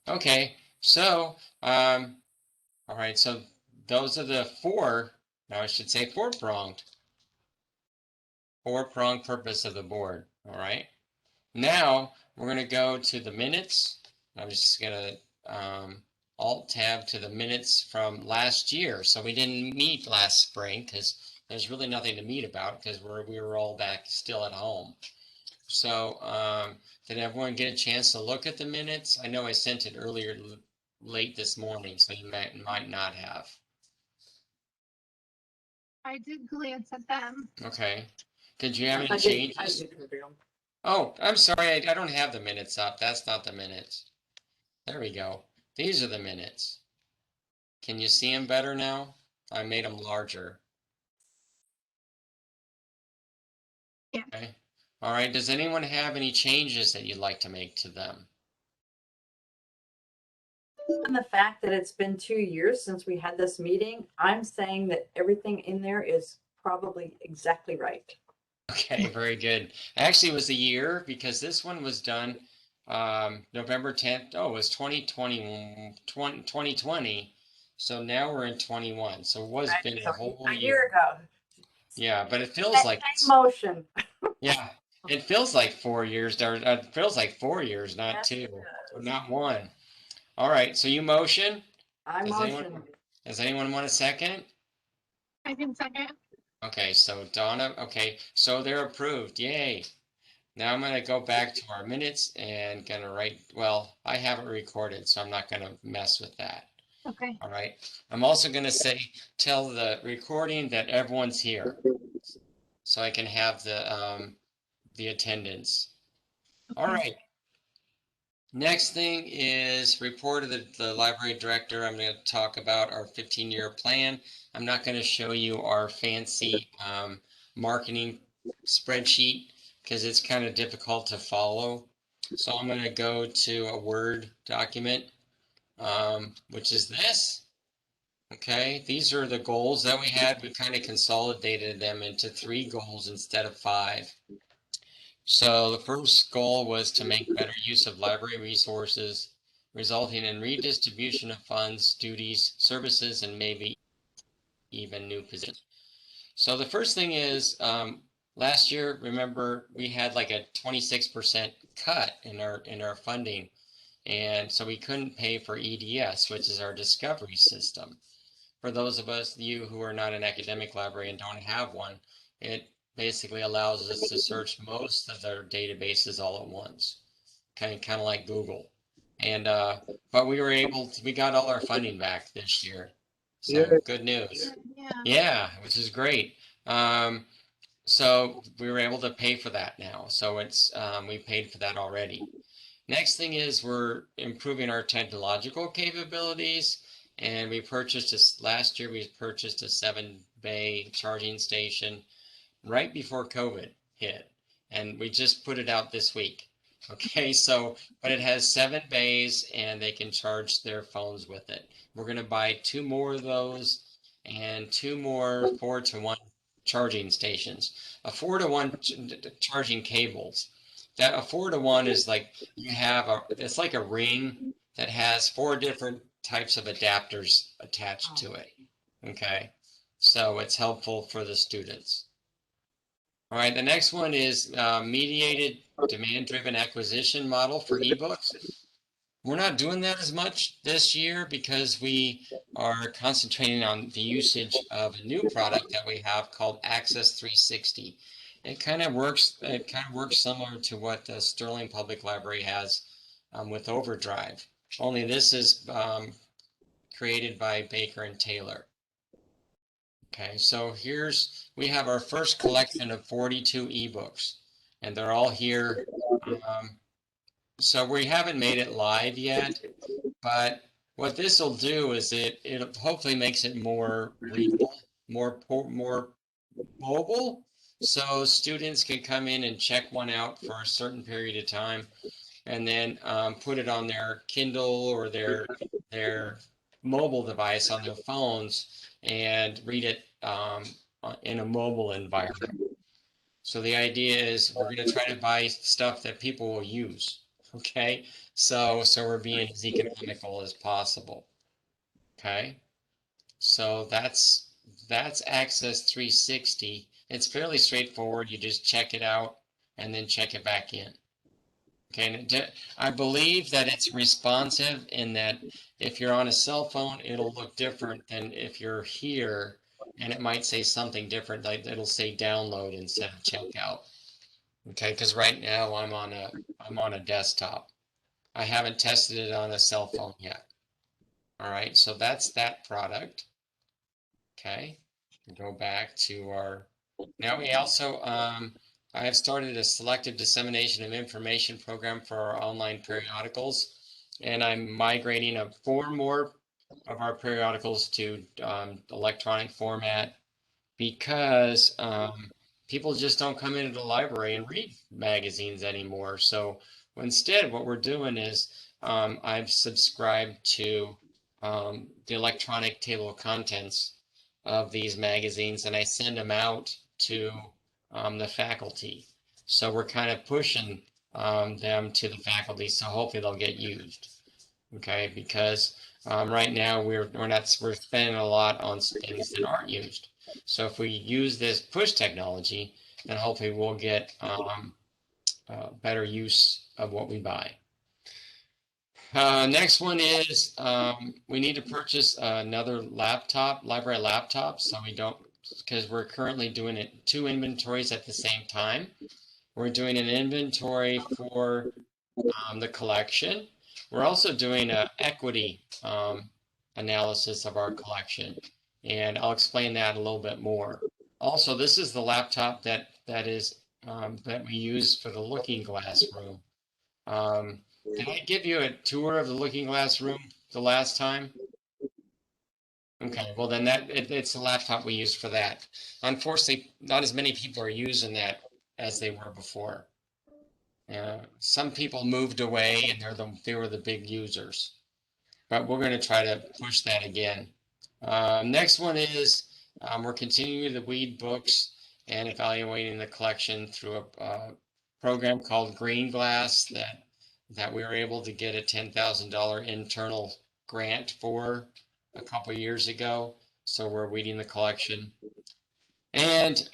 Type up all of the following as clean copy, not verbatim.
Okay, so all right, so those are the four. Now I should say four-pronged purpose of the board. All right. Now we're going to go to the minutes. I'm just going to Alt tab to the minutes from last year. So we didn't meet last spring because there's really nothing to meet about because we were all back still at home. So did everyone get a chance to look at the minutes? I know I sent it earlier late this morning, so you might not have. I did glance at them. Okay. Did you have any I changes? did review them. Oh, I'm sorry, I don't have the minutes up. That's not the minutes. There we go. These are the minutes. Can you see them better now? I made them larger. Yeah. Okay. All right. Does anyone have any changes that you'd like to make to them? And the fact that it's been 2 years since we had this meeting, I'm saying that everything in there is probably exactly right. Okay, very good. Actually, it was a year because this one was done November 10th. Oh, it was 2020. So now we're in 21. So it was Right, been so a whole a year. year ago. Yeah, but it feels That like same motion. yeah, it feels like 4 years. It feels like 4 years, not Yes, two, it or does. not one. All right, so you motion. I motion. Does anyone want a second? I can second. Okay, so Donna, okay, so they're approved. Yay. Now I'm going to go back to our minutes and going to write, well, I have it recorded, so I'm not going to mess with that. Okay. All right. I'm also going to tell the recording that everyone's here so I can have the attendance. All right. Next thing is report of the library director. I'm going to talk about our 15-year plan. I'm not going to show you our fancy marketing spreadsheet because it's kind of difficult to follow. So I'm going to go to a Word document, which is this. Okay, these are the goals that we had. We kind of consolidated them into 3 goals instead of 5. So the first goal was to make better use of library resources, resulting in redistribution of funds, duties, services, and maybe even new positions. So the first thing is last year, remember, we had like a 26% cut in our funding. And so we couldn't pay for EDS, which is our discovery system. For those of you who are not an academic library and don't have one, it basically allows us to search most of their databases all at once, kind of like Google. And but we got all our funding back this year, so good news. Yeah. Yeah, which is great. So we were able to pay for that now. So it's we paid for that already. Next thing is we're improving our technological capabilities. And last year we purchased a 7-bay charging station right before COVID hit. And we just put it out this week. Okay, so, but it has 7 bays and they can charge their phones with it. We're going to buy 2 more of those and 2 more 4-to-1 charging stations. A 4-to-1 charging cables. That a 4-to-1 is like it's like a ring that has 4 different types of adapters attached to it. Okay, so it's helpful for the students. All right, the next one is mediated demand-driven acquisition model for ebooks. We're not doing that as much this year because we are concentrating on the usage of a new product that we have called Access 360. It kind of works similar to what the Sterling Public Library has with Overdrive. Only this is created by Baker and Taylor. Okay, so we have our first collection of 42 ebooks, and they're all here. So we haven't made it live yet, but what this will do is it hopefully makes it more readable, more mobile, so students can come in and check one out for a certain period of time, and then put it on their Kindle or their mobile device on their phones and read it in a mobile environment. So the idea is we're going to try to buy stuff that people will use. Okay, so we're being as economical as possible. Okay, so that's Access 360. It's fairly straightforward. You just check it out and then check it back in. Okay, and I believe that it's responsive in that if you're on a cell phone, it'll look different than if you're here, and it might say something different, like it'll say download instead of checkout. Okay, because right now I'm on a desktop. I haven't tested it on a cell phone yet. All right, so that's that product. Okay, go back to our. Now we also I have started a selective dissemination of information program for our online periodicals, and I'm migrating 4 more of our periodicals to electronic format because people just don't come into the library and read magazines anymore. So instead, what we're doing is I've subscribed to the electronic table of contents of these magazines, and I send them out to the faculty. So we're kind of pushing them to the faculty, so hopefully they'll get used. Okay, because right now we're spending a lot on things that aren't used. So if we use this push technology, then hopefully we'll get better use of what we buy. Next one is we need to purchase another library laptop, so we don't, because we're currently doing 2 inventories at the same time. We're doing an inventory for the collection. We're also doing an equity analysis of our collection, and I'll explain that a little bit more. Also, this is the laptop that we use for the Looking Glass room. Did I give you a tour of the Looking Glass room the last time? Okay, well then it's the laptop we use for that. Unfortunately, not as many people are using that as they were before. Some people moved away and they were the big users. But we're going to try to push that again. Next one is we're continuing to weed books and evaluating the collection through a program called Green Glass that we were able to get a $10,000 internal grant for a couple years ago. So we're weeding the collection. And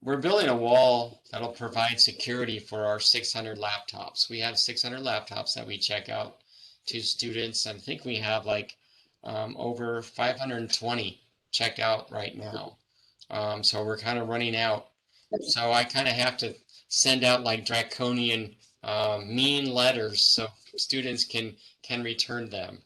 we're building a wall that'll provide security for our 600 laptops. We have 600 laptops that we check out to students. I think we have like over 520 checked out right now. So we're kind of running out. So I kind of have to send out like draconian mean letters so students can return them.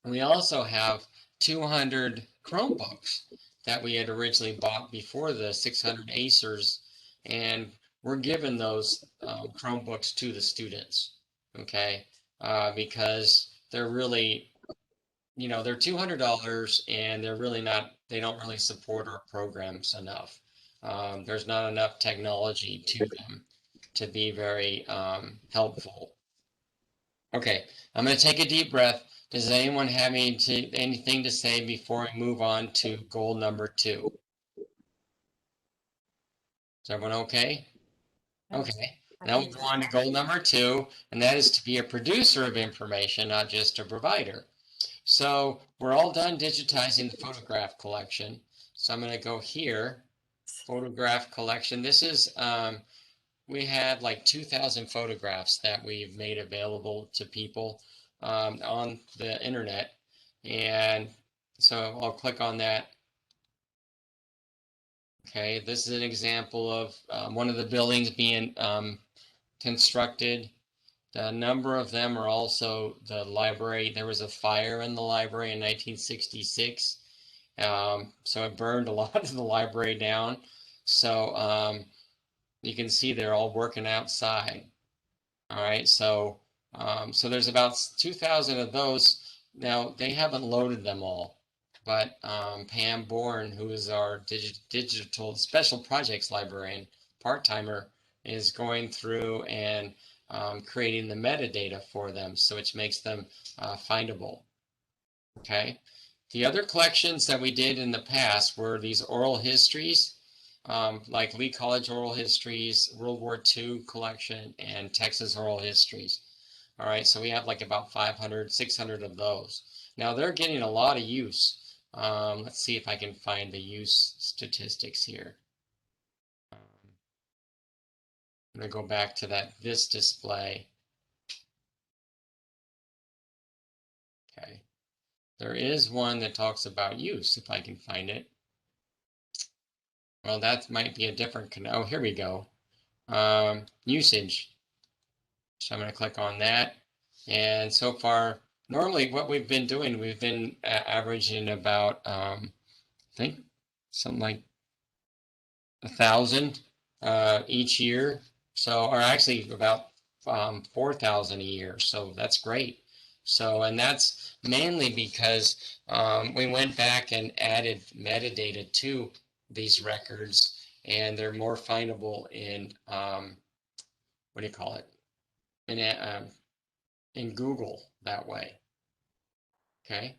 And we also have 200 Chromebooks that we had originally bought before the 600 Acers, and we're giving those Chromebooks to the students, okay? Because they're really, they're $200 and they're really not, they don't really support our programs enough. There's not enough technology to them to be very helpful. Okay, I'm going to take a deep breath. Does anyone have anything to say before we move on to goal number 2? Is everyone okay? Okay, now we'll go on to goal number 2, and that is to be a producer of information, not just a provider. So we're all done digitizing the photograph collection. So I'm going to go here, photograph collection. This is, we have like 2,000 photographs that we've made available to people on the internet. And so I'll click on that. Okay, this is an example of one of the buildings being constructed. A number of them are also the library. There was a fire in the library in 1966. So it burned a lot of the library down. So you can see they're all working outside. All right, so there's about 2,000 of those. Now they haven't loaded them all, but Pam Bourne, who is our digital special projects librarian, part-timer, is going through and creating the metadata for them, so which makes them findable. Okay. The other collections that we did in the past were these oral histories, like Lee College Oral Histories, World War II collection, and Texas Oral Histories. All right, so we have like about 500, 600 of those. Now they're getting a lot of use. Let's see if I can find the use statistics here. I'm going to go back to this display. Okay. There is one that talks about use, if I can find it. Well, that might be a different, oh, here we go. Usage. So I'm going to click on that. And so far, normally what we've been doing, we've been averaging about, I think something like 1,000 each year. So, or actually about 4,000 a year. So that's great. So, and that's mainly because we went back and added metadata to these records, and they're more findable in, what do you call it? In Google that way. Okay.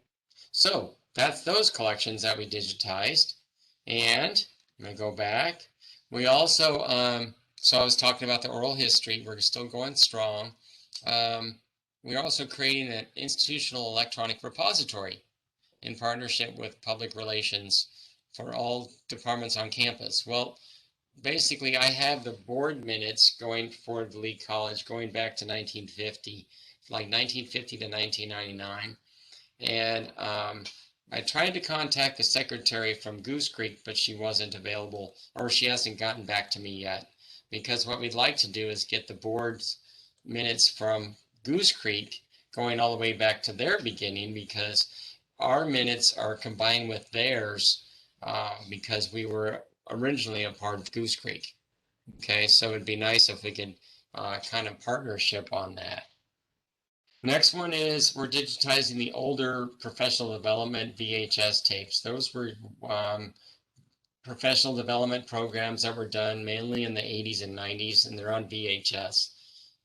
So that's those collections that we digitized. And I'm going to go back. We also, so I was talking about the oral history. We're still going strong. We're also creating an institutional electronic repository in partnership with public relations for all departments on campus. Well, basically, I have the board minutes going for the Lee College going back to 1950, like 1950 to 1999. And I tried to contact the secretary from Goose Creek, but she wasn't available, or she hasn't gotten back to me yet. Because what we'd like to do is get the board's minutes from Goose Creek going all the way back to their beginning, because our minutes are combined with theirs because we were originally a part of Goose Creek. Okay, so it'd be nice if we could kind of partnership on that. Next one is we're digitizing the older professional development VHS tapes. Those were professional development programs that were done mainly in the 80s and 90s, and they're on VHS.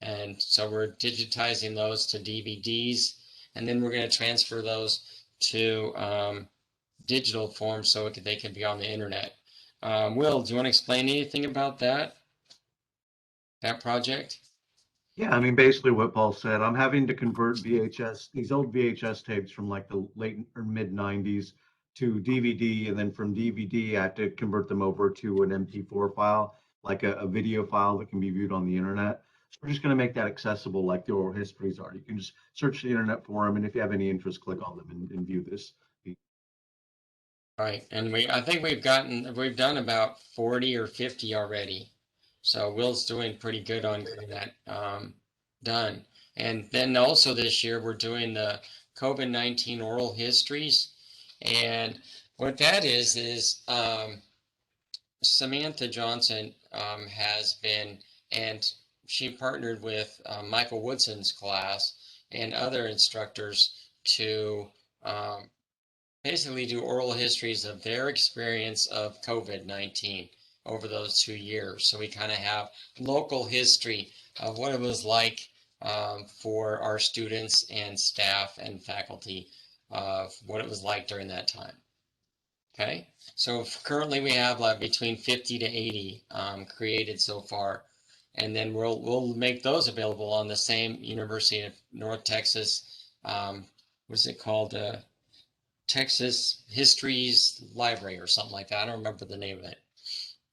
And so we're digitizing those to DVDs, and then we're going to transfer those to digital form so they can be on the internet. Will, do you want to explain anything about that project? Yeah, I mean, basically what Paul said, I'm having to convert these old VHS tapes from like the late or mid 90s to DVD. And then from DVD, I have to convert them over to an MP4 file, like a video file that can be viewed on the internet. So we're just going to make that accessible like the oral histories are. You can just search the internet for them. And if you have any interest, click on them and view this. Right, and I think we've done about 40 or 50 already. So Will's doing pretty good on getting that done. And then also this year we're doing the COVID-19 oral histories. And what that is Samantha Johnson has been, and she partnered with Michael Woodson's class and other instructors to basically do oral histories of their experience of COVID-19 over those 2 years. So we kind of have local history of what it was like for our students and staff and faculty of what it was like during that time. Okay, so currently we have like between 50 to 80 created so far, and then we'll make those available on the same University of North Texas, what's it called? Texas Histories Library or something like that. I don't remember the name of it.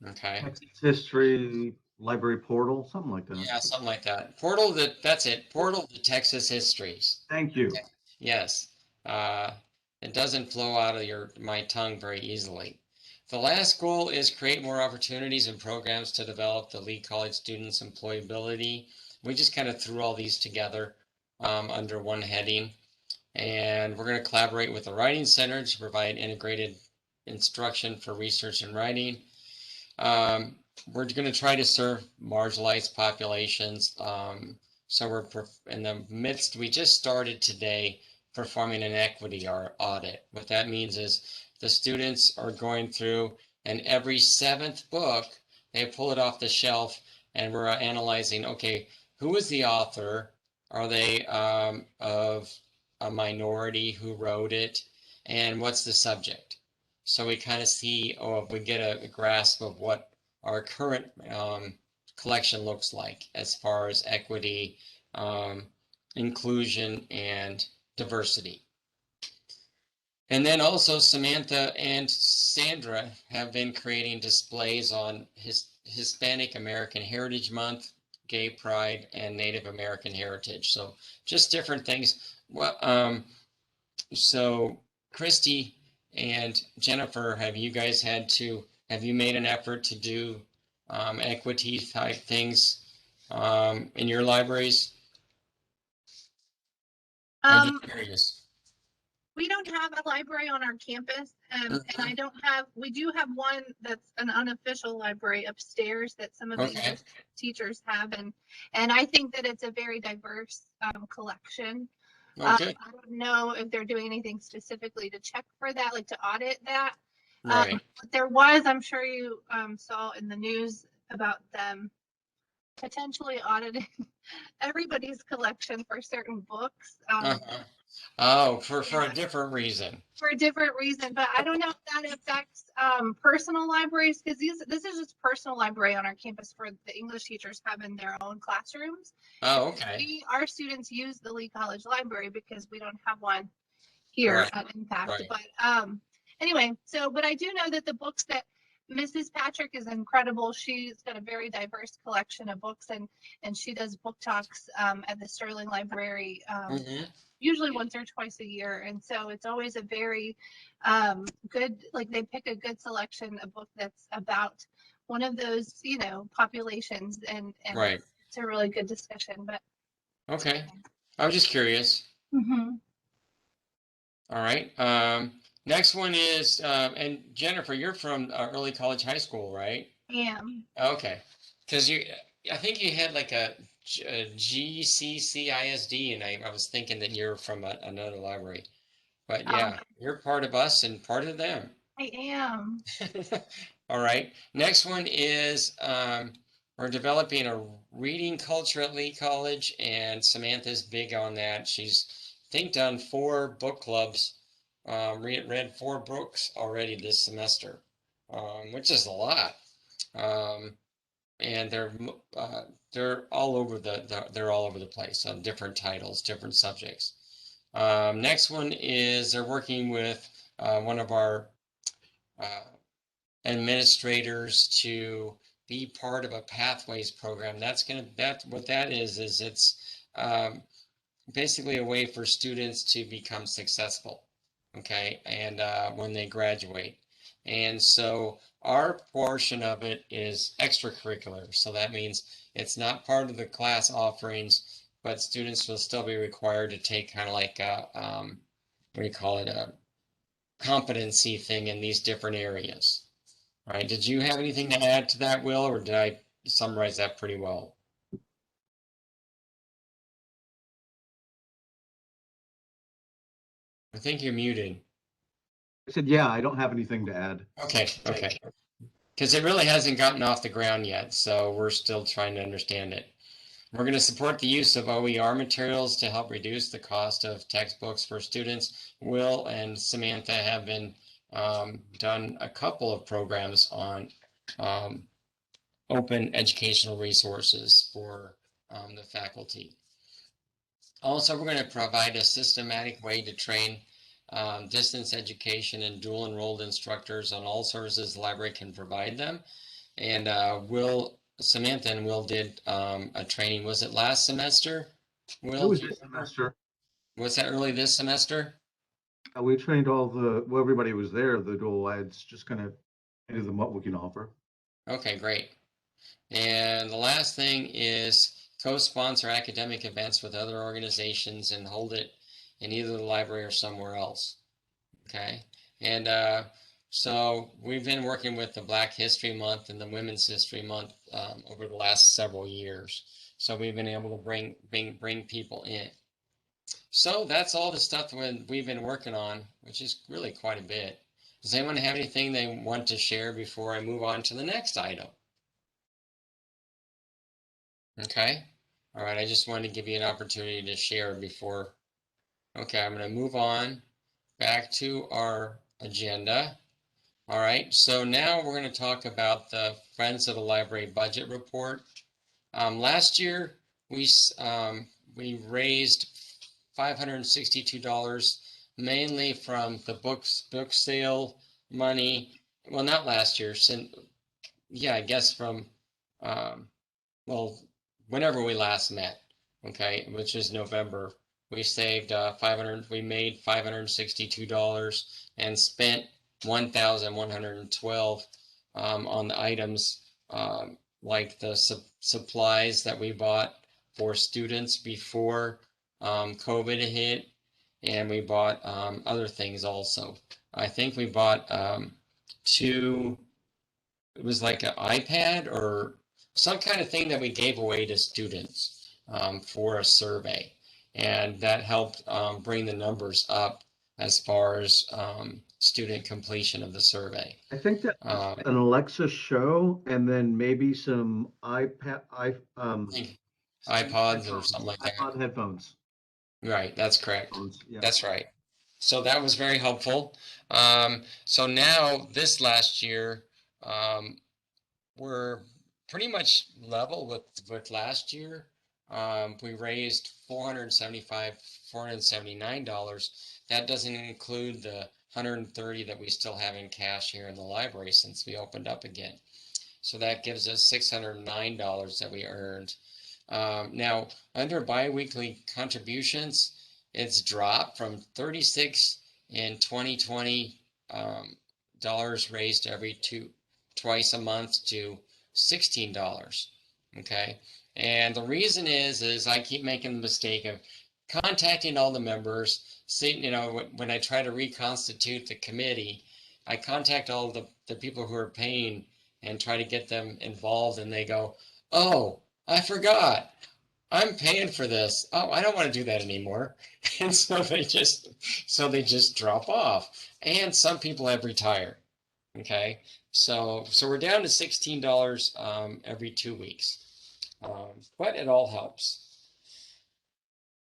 Okay. Texas History Library Portal, something like that. Yeah, something like that. Portal, that's it. Portal to Texas Histories. Thank you. Yes. It doesn't flow out of my tongue very easily. The last goal is create more opportunities and programs to develop the Lee College students' employability. We just kind of threw all these together under one heading. And we're going to collaborate with the Writing Center to provide integrated instruction for research and writing. We're going to try to serve marginalized populations. So we're in the midst, we just started today performing an equity audit. What that means is the students are going through, and every 7th book, they pull it off the shelf, and we're analyzing, okay, who is the author? Are they of a minority? Who wrote it? And what's the subject? so we kind of see, or if we get a grasp of what our current collection looks like as far as equity, inclusion, and diversity. And then also Samantha and Sandra have been creating displays on Hispanic American Heritage Month, Gay Pride, and Native American Heritage. So just different things. Well, so Christy and Jennifer, have you made an effort to do equity type things in your libraries? I'm just curious. We don't have a library on our campus, and we do have one that's an unofficial library upstairs that some of the Okay. English teachers have, and I think that it's a very diverse collection. Oh, good. I don't know if they're doing anything specifically to check for that, like to audit that. Right. But there was, I'm sure you saw in the news about them potentially auditing everybody's collection for certain books. Uh-huh. Oh, for yeah. a different reason. For a different reason, but I don't know if that affects personal libraries, because this is just personal library on our campus for the English teachers have in their own classrooms. Oh, okay. Our students use the Lee College Library because we don't have one here Right, at Impact. right. But anyway, but I do know that the books that Mrs. Patrick is incredible. She's got a very diverse collection of books, and she does book talks at the Sterling Library. Mhm. Usually once or twice a year, and so it's always a very good, like they pick a good selection, a book that's about one of those populations, and Right. it's a really good discussion. But Okay. I was just curious. mhm. All right. Next one is, and Jennifer, you're from Early College High School, right? am Okay. Because I think you had like a GCCISD, and I was thinking that you're from another library. But yeah, you're part of us and part of them. I am. All right. Next one is we're developing a reading culture at Lee College, and Samantha's big on that. She's, I think, done 4 book clubs, read 4 books already this semester, which is a lot. And they're all over they're all over the place on different titles, different subjects. Next one is they're working with one of our administrators to be part of a pathways program. What that is it's basically a way for students to become successful, okay, and when they graduate. And so our portion of it is extracurricular. So that means it's not part of the class offerings, but students will still be required to take kind of like a, what do you call it, a competency thing in these different areas. All right, did you have anything to add to that, Will, or did I summarize that pretty well? I think you're muted. I said, yeah, I don't have anything to add. Okay. Because it really hasn't gotten off the ground yet, so we're still trying to understand it. We're going to support the use of OER materials to help reduce the cost of textbooks for students. Will and Samantha have been done a couple of programs on open educational resources for the faculty. Also, we're going to provide a systematic way to train distance education and dual enrolled instructors on all services the library can provide them. And Samantha and Will did a training. Was it last semester? Will, It was this semester. Was that early this semester? We trained everybody was there, the dual eds, just kind of into them what we can offer. Okay, great. And the last thing is co-sponsor academic events with other organizations and hold it in either the library or somewhere else. Okay. And so we've been working with the Black History Month and the Women's History Month over the last several years. So we've been able to bring people in. So that's all the stuff we've been working on, which is really quite a bit. Does anyone have anything they want to share before I move on to the next item? Okay. All right. I just wanted to give you an opportunity to share before. Okay. I'm going to move on back to our agenda. All right, so now we're going to talk about the Friends of the Library budget report. Last year, we raised $562 mainly from the book sale money. Well, not last year, yeah, I guess from well, whenever we last met, okay, which is November, we saved we made $562 and spent 1,112 on the items like the supplies that we bought for students before COVID hit, and we bought other things also. I think we bought it was like an iPad or some kind of thing that we gave away to students for a survey. And that helped bring the numbers up as far as student completion of the survey. I think that an Alexa show and then maybe some iPods or something like that. iPod headphones. Right, that's correct. Yeah. That's right. So that was very helpful. So now this last year, we're pretty much level with last year. We raised $479. That doesn't include the $130 that we still have in cash here in the library since we opened up again. So that gives us $609 that we earned. Now, under biweekly contributions, it's dropped from 36 in 2020 dollars raised twice a month to $16. Okay, and the reason is I keep making the mistake of contacting all the members. See, when I try to reconstitute the committee, I contact all the people who are paying and try to get them involved, and they go, "Oh, I forgot. I'm paying for this. Oh, I don't want to do that anymore." And so they just drop off. And some people have retired. Okay, so we're down to $16 every 2 weeks, but it all helps.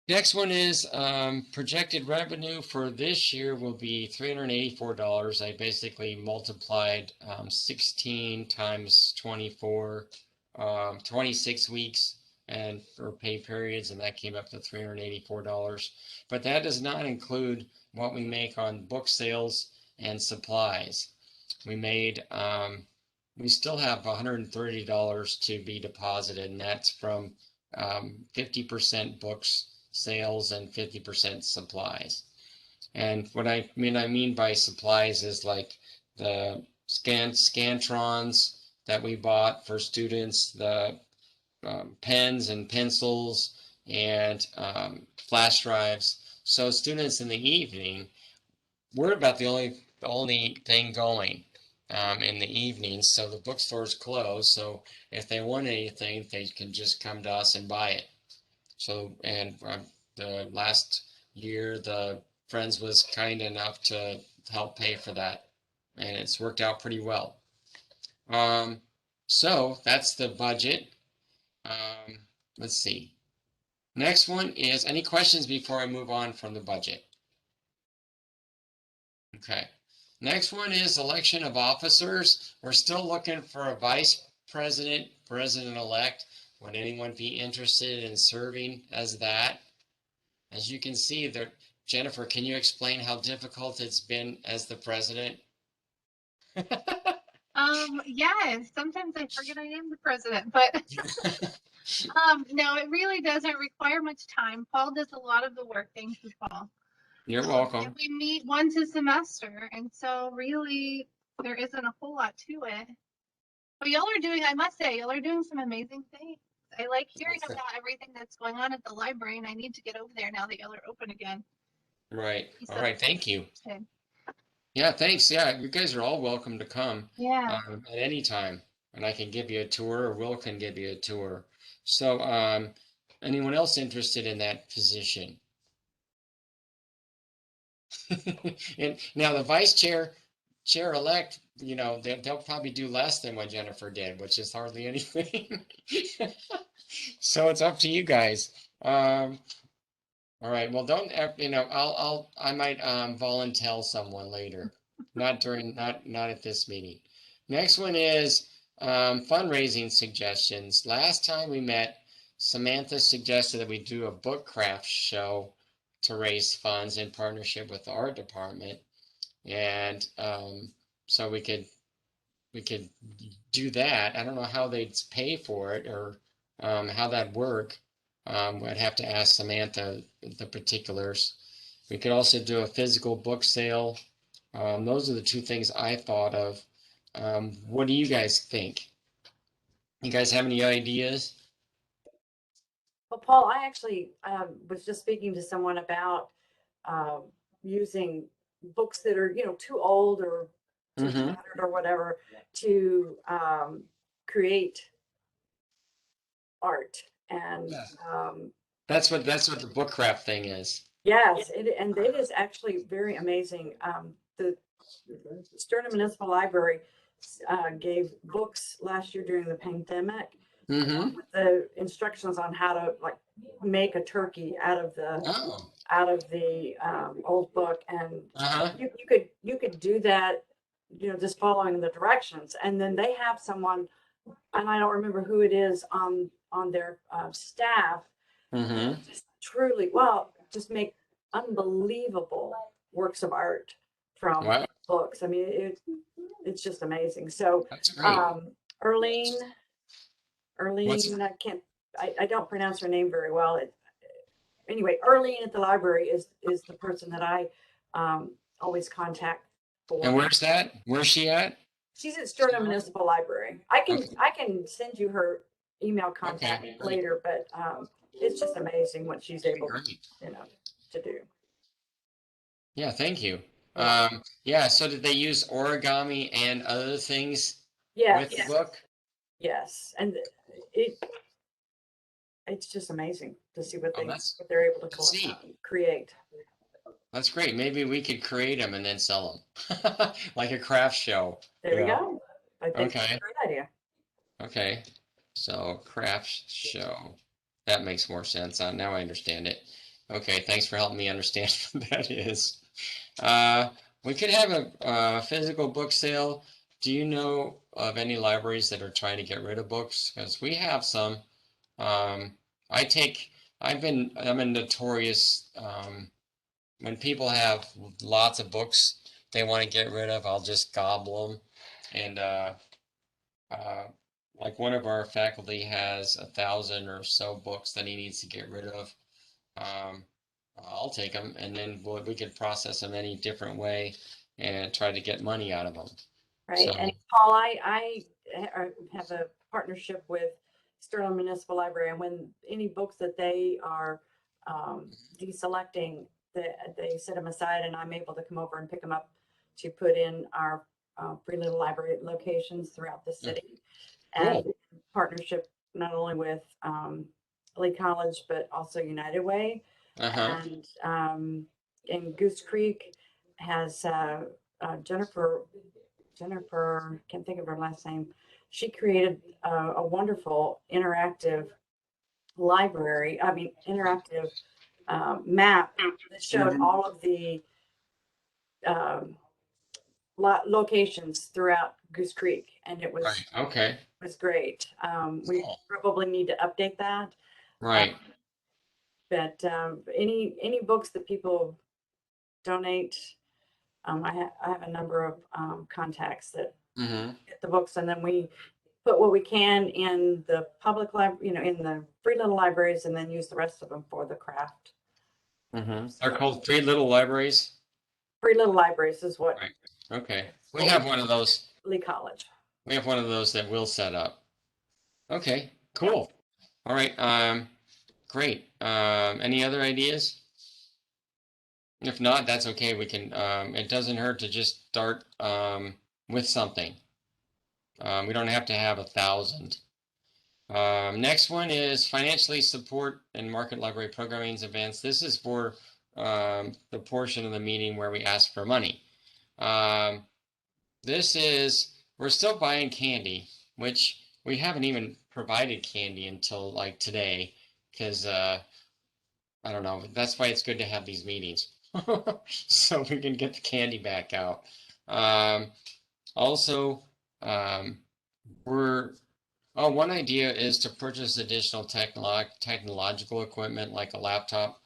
Next one is projected revenue for this year will be $384. I basically multiplied 16 times 24, 26 weeks and for pay periods, and that came up to $384. But that does not include what we make on book sales and supplies. We still have $130 to be deposited, and that's from 50% books sales and 50% supplies. And what I mean by supplies is like the Scantrons that we bought for students, the pens and pencils and flash drives. So students in the evening, we're about the only thing going in the evenings. So the bookstore's closed. So if they want anything, they can just come to us and buy it. So, and the last year, the Friends was kind enough to help pay for that, and it's worked out pretty well. So that's the budget. Let's see. Next one is any questions before I move on from the budget? Okay. Next one is election of officers. We're still looking for a vice president, president-elect. Would anyone be interested in serving as that? As you can see, Jennifer, can you explain how difficult it's been as the president? Yes, sometimes I forget I am the president, but no, it really doesn't require much time. Paul does a lot of the work. Thank you, Paul. You're welcome. And we meet once a semester, and so really there isn't a whole lot to it. But y'all are doing, I must say, y'all are doing some amazing things. I like hearing Okay. about everything that's going on at the library, and I need to get over there now that y'all are open again. Right. He All said- right. Thank you. Okay. Yeah, thanks. Yeah, you guys are all welcome to come Yeah. at any time, and I can give you a tour, or Will can give you a tour. So, anyone else interested in that position? And now the vice chair-elect, they'll probably do less than what Jennifer did, which is hardly anything. So it's up to you guys. All right. Well, don't, I might volunteer someone later. not at this meeting. Next one is fundraising suggestions. Last time we met, Samantha suggested that we do a book craft show to raise funds in partnership with the art department. And so we could do that. I don't know how they'd pay for it or how that'd work. I'd have to ask Samantha the particulars. We could also do a physical book sale. Those are the two things I thought of. What do you guys think? You guys have any ideas? Well, Paul, I actually was just speaking to someone about using books that are, too old or too Mm-hmm. tattered or whatever to create art. And Yeah. um, That's what the book craft thing is. yes, and it is actually very amazing. The Sturna Municipal Library gave books last year during the pandemic Mm-hmm. with the instructions on how to like make a turkey out of Oh. the old book, and Uh-huh. you could do that, just following the directions, and then they have someone, and I don't remember who it is on their staff, Mm-hmm. just truly well, just make unbelievable works of art from Wow. books. I mean, it's just amazing. So That's great. Erlene, What's I don't pronounce her name very well. Anyway, Erlene at the library is the person that I always contact and for. where's that? Where's she at? She's at Sterling Municipal Library. I Okay. can send you her email contact Okay, great. later, but it's just amazing what she's able Great. to do. Yeah, thank you. Yeah. Yeah, so did they use origami and other things with Yes, the book? yes, and it's just amazing to see what Oh, that's what they're able to neat. create. That's great. Maybe we could create them and then sell them, like a craft show. There we Yeah. go. I think that's Okay. a great idea. Okay. So craft show. That makes more sense. Now I understand it. Okay, thanks for helping me understand what that is. We could have a physical book sale. Do you know of any libraries that are trying to get rid of books? Because we have some. Um, I'm a notorious, when people have lots of books they want to get rid of, I'll just gobble them. And uh, like one of our faculty has 1,000 or so books that he needs to get rid of. Um, I'll take them, and then we could process them any different way and try to get money out of them. Right. So, And Paul, I have a partnership with Sterling Municipal Library, and when any books that they are deselecting, they set them aside, and I'm able to come over and pick them up to put in our Free Little Library locations throughout the city. And cool. partnership not only with Lee College, but also United Way. Uh-huh. And Goose Creek has Jennifer, can't think of her last name. She created a wonderful interactive interactive map that showed all of the locations throughout Goose Creek, and it was Right. Okay. great. We Cool. probably need to update that. Right. But any books that people donate, I have a number of contacts that Mm-hmm. get the books, and then we put what we can in the public library, in the Free Little Libraries, and then use the rest of them for the craft. Mm-hmm. They're called Free Little Libraries. Free Little Libraries is what Right. Okay. We have one of those. Lee College. We have one of those that we'll set up. Okay. Cool. All right. Great. Any other ideas? If not, that's okay. We can, it doesn't hurt to just start with something. We don't have to have 1,000. Next one is financially support and market library programming events. This is for the portion of the meeting where we ask for money. We're still buying candy, which we haven't even provided candy until like today, because I don't know. That's why it's good to have these meetings. So we can get the candy back out. Also, one idea is to purchase additional technological equipment like a laptop,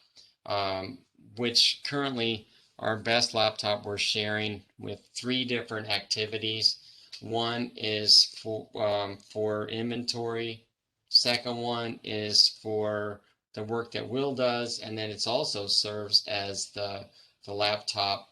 which currently our best laptop we're sharing with 3 different activities. One is for inventory. Second one is for the work that Will does, and then it also serves as the laptop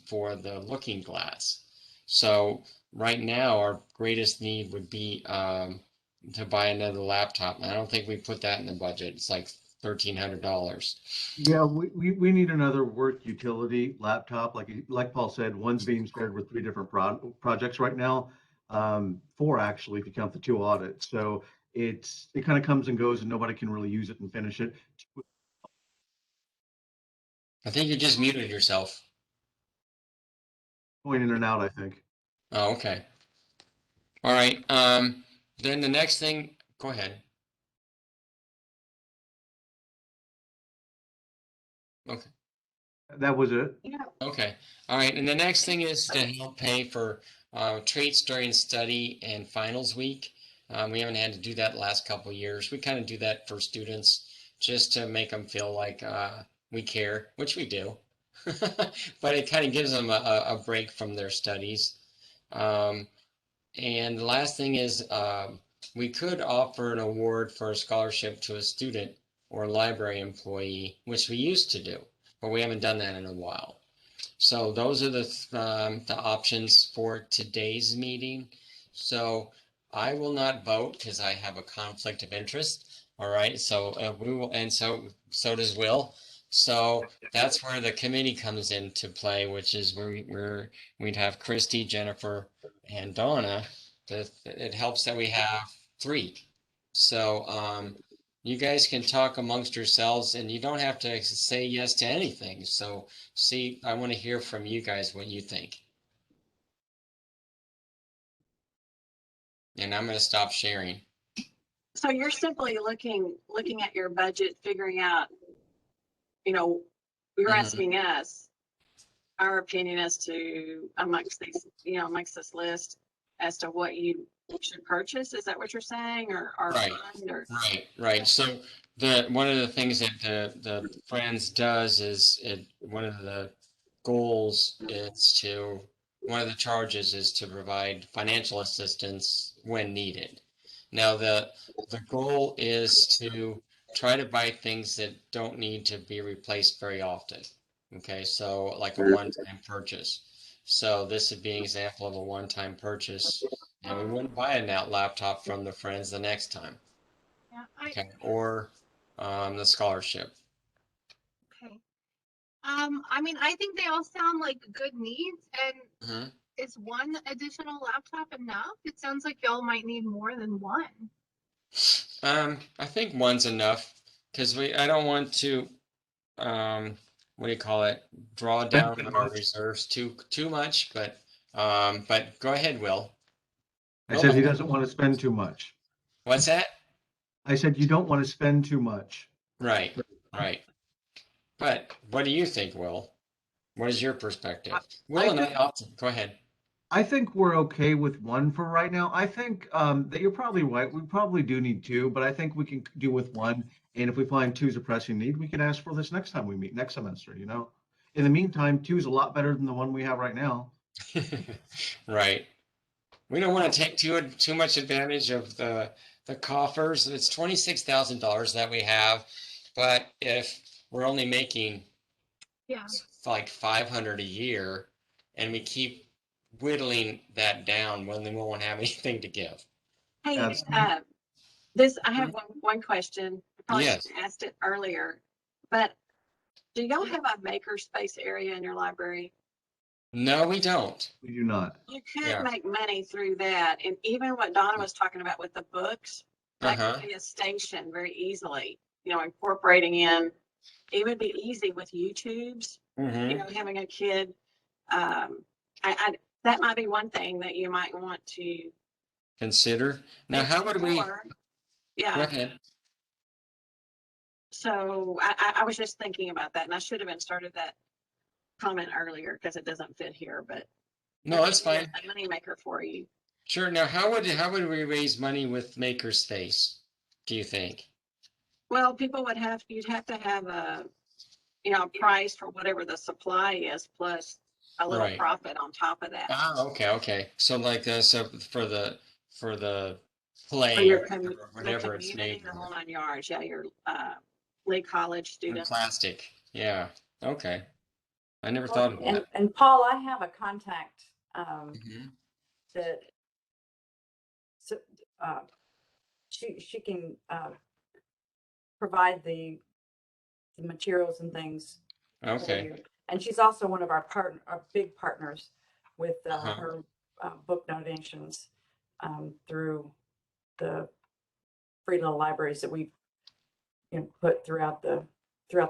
for the looking glass. So right now, our greatest need would be to buy another laptop. And I don't think we put that in the budget. It's like $1,300. Yeah, we need another work utility laptop. Like Paul said, one's being shared with 3 different projects right now. 4 actually, if you count the 2 audits. So it kind of comes and goes and nobody can really use it and finish it. I think you just muted yourself. Going in and out, I think. Oh, okay. All right. Then the next thing, go ahead. Okay. That was it. You know, Okay. All right. And the next thing is to help pay for traits during study and finals week. We haven't had to do that the last couple of years. We kind of do that for students just to make them feel like we care, which we do. But it kind of gives them a break from their studies. And the last thing is we could offer an award for a scholarship to a student or library employee, which we used to do, but we haven't done that in a while. So those are the options for today's meeting. So I will not vote because I have a conflict of interest. All right, so we will, and so does Will. So that's where the committee comes into play, which is where we'd have Christy, Jennifer, and Donna. It helps that we have 3. So you guys can talk amongst yourselves, and you don't have to say yes to anything. So see, I want to hear from you guys what you think. And I'm going to stop sharing. So you're simply looking at your budget, figuring out, you're Mhm. asking us our opinion as to amongst this list as to what you should purchase. Is that what you're saying, or Right. fund, or? Right. So one of the things that the Friends does is one of the goals is one of the charges is to provide financial assistance when needed. Now the goal is to try to buy things that don't need to be replaced very often. Okay, so like a one-time purchase. So this would be an example of a one-time purchase, and we wouldn't buy a laptop from the Friends the next time. Yeah, Okay, or the scholarship. okay. I mean, I think they all sound like good needs, and hmm is one additional laptop enough? It sounds like y'all might need more than one. I think one's enough because I don't want to what do you call it? Draw down too our much. reserves too much, but go ahead, Will. I said he doesn't want to spend too much. What's that? I said you don't want to spend too much. Right. But what do you think, Will? What is your perspective? Will and I often go ahead. I think we're okay with 1 for right now. I think that you're probably right. We probably do need 2, but I think we can do with 1. And if we find 2 is a pressing need, we can ask for this next time we meet next semester. In the meantime, 2 is a lot better than the one we have right now. Right. We don't want to take too much advantage of the coffers. It's $26,000 that we have, but if we're only making Yeah. like 500 a year, and we keep whittling that down, when we won't have anything to give. Hey, Yes. I have one question. I probably Yes. asked it earlier, but do y'all have a makerspace area in your library? No, we don't. We do not. You could Yeah. make money through that. And even what Donna was talking about with the books, that could be a station very easily, incorporating in. It would be easy with YouTubes, Mm-hmm. having a kid. That might be one thing that you might want to. Consider. Now, how would we? explore. Go Yeah. ahead. So I was just thinking about that, and I should have started that comment earlier because it doesn't fit here, but No, that's fine. A moneymaker for you. Sure. Now, how would we raise money with Makerspace, do you think? Well, you'd have to have a, a price for whatever the supply is, plus a little Right. profit on top of that. Ah, okay. So like, so for the play For your or the whatever it's community, made the for, whole 9 yards, yeah, your Lee College in students. plastic. Yeah. Okay. I never Well, thought of And, that. and Paul, I have a contact, Mhm. that, so, she can, provide the materials and things for Okay. you. And she's also one of our big partners with, Uh-huh. her, book donations, through the free little libraries that we, put throughout the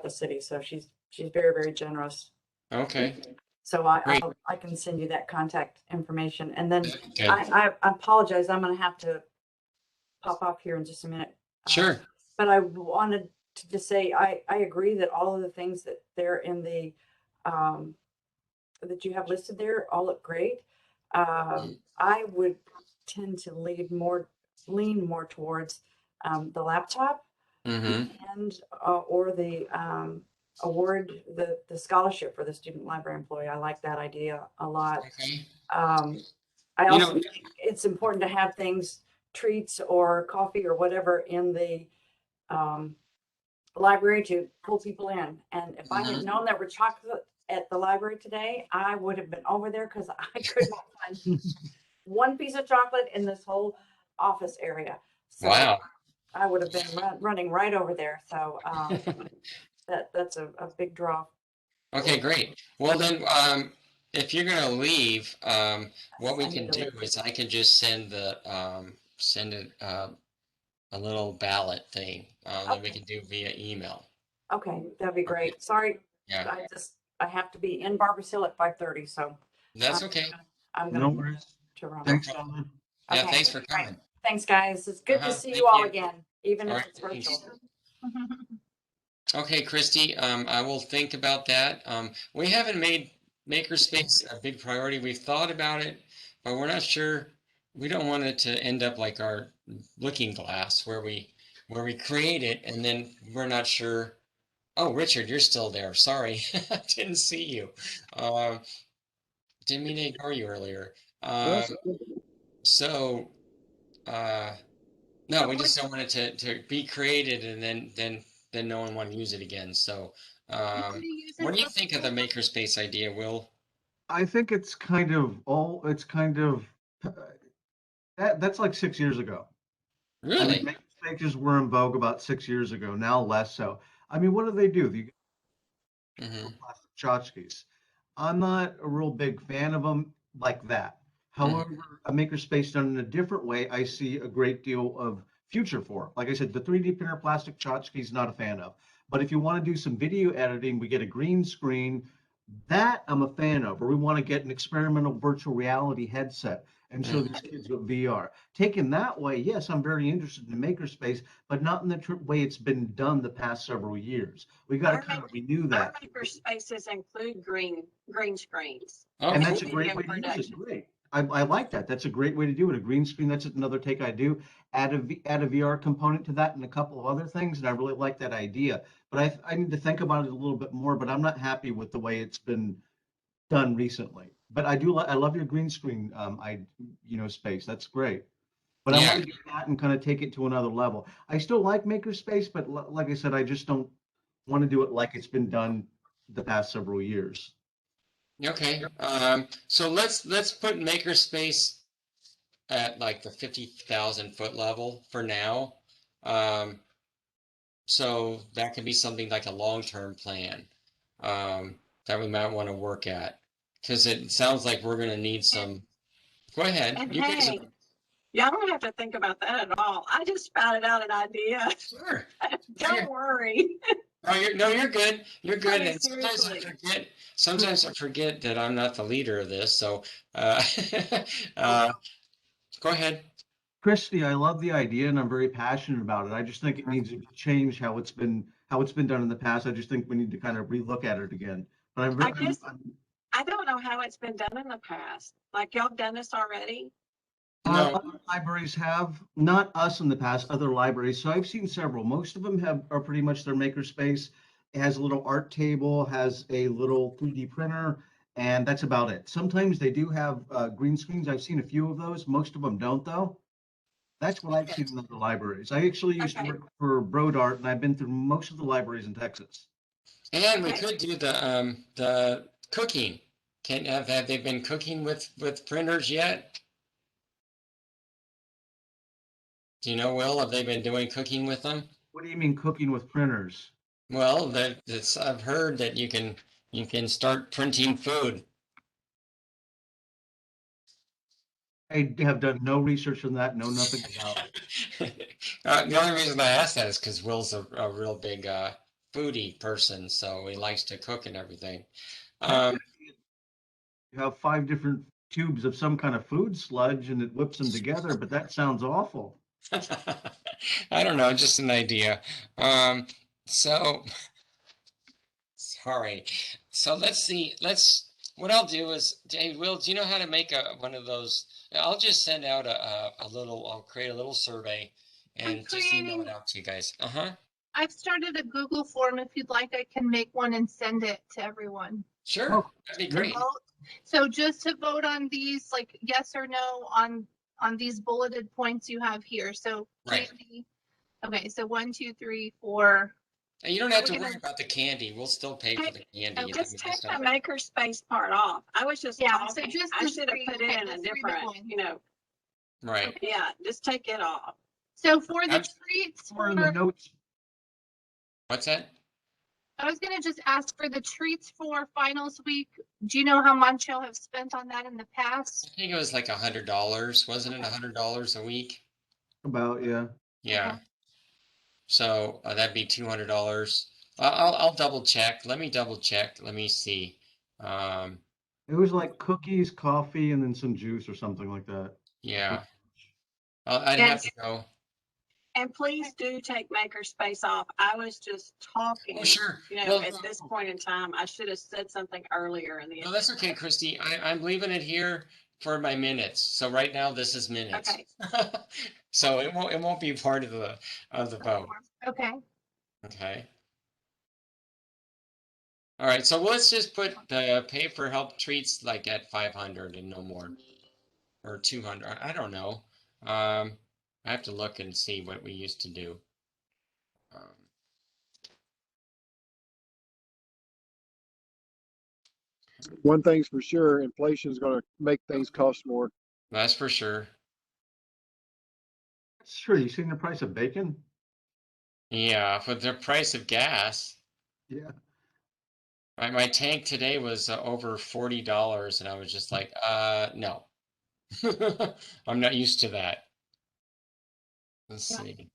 city. So she's very, very generous. Okay. So Great. I can send you that contact information. And then Good. I apologize. I'm gonna have to pop off here in just a minute. Sure. But I wanted to just say, I agree that all of the things that they're in the, that you have listed there all look great. I would tend to lean more towards, the laptop Mm-hmm. and, or the, award, the scholarship for the student library employee. I like that idea a lot. Okay. I You also know- think it's important to have things, treats or coffee or whatever in the, library to pull people in. And if I had known there were chocolate at the library today, I would have been over there because I could not find one piece of chocolate in this whole office area. So Wow. I would have been running right over there. So, that's a big draw. Okay, great. Well then, if you're gonna leave, what we I can need to do leave. is I can just send a little ballot thing that we Okay. can do via email. Okay, that'd be great. Sorry, Yeah, I have to be in Barbers Hill at 5:30, so that's okay. I'm No gonna worries. to run. Thanks, Donna. Yeah, Okay, thanks for right. coming. Thanks, guys. It's good to Uh-huh, see thank you all you. again, even All if right, it's thanks. virtual. Okay, Christy, I will think about that. We haven't made Makerspace a big priority. We've thought about it, but we're not sure. We don't want it to end up like our Looking Glass, where we create it and then we're not sure. Oh, Richard, you're still there. Sorry, I didn't see you. Uh, didn't mean to ignore you earlier. So, uh, no, we just don't want it to be created and then no one want to use it again. So, Nobody uses what do you the think of the Makerspace idea, Will? I think it's kind of that's like 6 years ago. I mean, Really? makerspaces were in vogue about 6 years ago, now less so. I mean, what do they do? You Mm-hmm. plastic tchotchkes. I'm not a real big fan of them like that. However, a makerspace done in a different way, I see a great deal of future for. Like I said, the 3D printer plastic tchotchkes, not a fan of. But if you want to do some video editing, we get a green screen. That I'm a fan of. Or we want to get an experimental virtual reality headset and show these kids with VR. Taken that way, yes, I'm very interested in the makerspace, but not in the way it's been done the past several years. We got to Our kind of renew Our that. maker spaces include green screens. And Okay. that's a great way to use it. Great. I like that. That's a great way to do it. A green screen, that's another take I do. Add a VR component to that and a couple of other things. And I really like that idea. But I need to think about it a little bit more, but I'm not happy with the way it's been done recently. But I love your green screen, space. That's great. But I Yeah. want to do that and kind of take it to another level. I still like Makerspace, but like I said, I just don't want to do it like it's been done the past several years. Okay. So let's put Makerspace at like the 50,000 foot level for now. So that could be something like a long-term plan that we might want to work at, because it sounds like we're going to need some. Go ahead. And You guys. hey, y'all don't have to think about that at all. I just spouted out an idea. Sure. Don't worry. No, you're good. You're good. mean, And sometimes I seriously. forget. Sometimes I forget that I'm not the leader of this. So, go ahead. Christy, I love the idea and I'm very passionate about it. I just think it needs to change how it's been done in the past. I just think we need to kind of relook at it again. But I guess I don't know how it's been done in the past. Like y'all done this already? No. Other libraries have, not us in the past, other libraries. So I've seen several. Most of them are pretty much their makerspace. It has a little art table, has a little 3D printer, and that's about it. Sometimes they do have green screens. I've seen a few of those. Most of them don't, though. That's what I've seen in other libraries. I actually used to Okay. work for Brodart, and I've been through most of the libraries in Texas. And we Okay. could do the cooking. Have they been cooking with printers yet? Do you know, Will, have they been doing cooking with them? What do you mean cooking with printers? Well, I've heard that you can start printing food. I have done no research on that, know nothing about it. The only reason I ask that is because Will's a real big foodie person, so he likes to cook and everything. You have 5 different tubes of some kind of food sludge and it whips them together, but that sounds awful. I don't know, just an idea. So sorry. So let's see. What I'll do is, hey, Will, do you know how to make one of those? I'll just send out I'll create a little survey and just email it out to you guys. Uh-huh. I've started a Google form. If you'd like, I can make one and send it to everyone. Sure. Oh, That'd be yeah. great. So just to vote on these, like yes or no on these bulleted points you have here. So Right. candy. Okay, so 1, 2, 3, 4. And you don't have to We're worry gonna- about the candy. We'll still pay for the candy. and Just that take stuff. the makerspace part off. I was just Yeah, so talking. just I the should have three- put it okay, in the a three that different, win. you know, Right. yeah, just take it off. So for the I'm- treats, Or in the notes, What's that? I was gonna just ask for the treats for finals week. Do you know how much y'all have spent on that in the I past? think it was like $100, wasn't it? $100 a week? about, yeah. Yeah. Okay. So that'd be $200. I'll double check. Let me double check. Let me see. It was like cookies, coffee, and then some juice or something like that. Yeah. I'd have to go. And please do take makerspace off. I was just talking. Oh, sure. You know, Well, at this point in time, I should have said something earlier in the. no, that's okay, Christy. I'm leaving it here for my minutes. So right now this is minutes. Okay. So it won't be part of the vote. Okay. Okay. All right. So let's just put the pay for help treats like at 500 and no more, or 200. I don't know. I have to look and see what we used to do. One thing's for sure, inflation is going to make things cost more. That's for sure. Sure, you seen the price of bacon? Yeah, for the price of gas. Yeah. My tank today was over $40, and I was just like, no. I'm not used to that. Let's Yeah. see.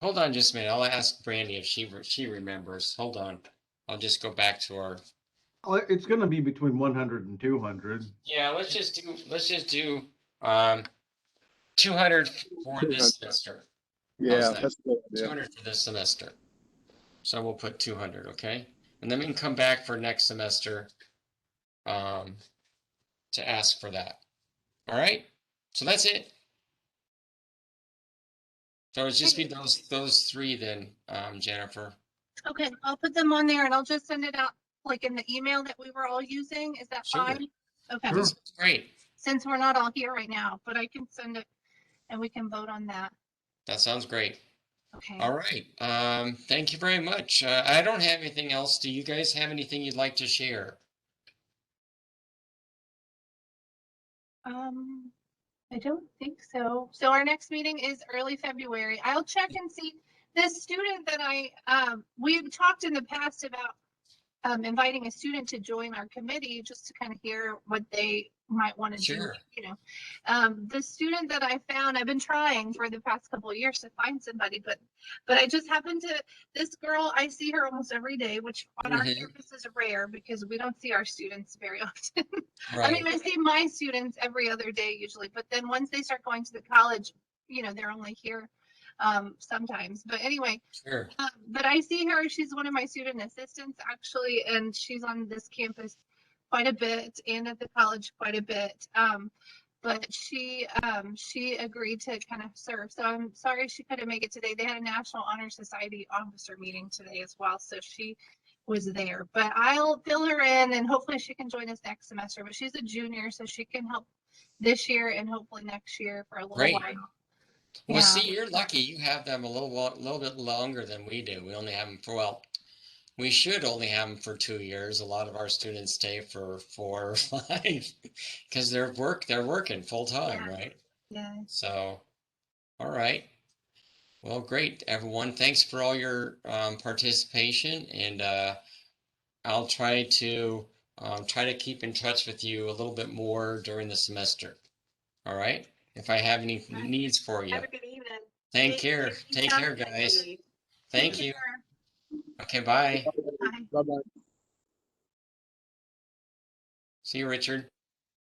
Hold on just a minute. I'll ask Brandy if she remembers. Hold on. I'll just go back to our. Well, it's gonna be between 100 and 200. Yeah, let's just do 200 for 200. this semester. Yeah, that? that's a good idea. 200 for this semester. So we'll put 200, okay? And then we can come back for next semester to ask for that. All right? So that's it. So it's just be those three then, Jennifer. Okay, I'll put them on there and I'll just send it out like in the email that we were all using. Is that Sure. fine? Okay, Sure. That's great. since we're not all here right now, but I can send it and we can vote on that. That sounds great. Okay. All right. Thank you very much. I don't have anything else. Do you guys have anything you'd like to share? I don't think so. So our next meeting is early February. I'll check and see. This student that we've talked in the past about inviting a student to join our committee just to kind of hear what they might want to Sure. do, you know. The student that I found, I've been trying for the past couple of years to find somebody, but I just happened to, this girl, I see her almost every day, which on our Mhm. campus is rare because we don't see our students very often. I Right. mean, I see my students every other day usually, but then once they start going to the college, you know, they're only here sometimes. But anyway, Sure. but I see her. She's one of my student assistants actually, and she's on this campus quite a bit and at the college quite a bit. But she agreed to kind of serve. So I'm sorry she couldn't make it today. They had a National Honor Society officer meeting today as well, so she was there. But I'll fill her in, and hopefully she can join us next semester. But she's a junior, so she can help this year and hopefully next year for a little Great. while. Well, Yeah. see, you're lucky. You have them a little bit longer than we do. We only have them for, well, we should only have them for 2 years. A lot of our students stay for 4 or 5 because they're working full time, Yeah. right? Yeah. So, all right. Well, great, everyone. Thanks for all your participation, and I'll try to keep in touch with you a little bit more during the semester. All right? If I have any needs for you. Have a good evening. Take care. Thank you. Take care, guys. Thank you. Okay, bye. Bye. Bye-bye. See you, Richard.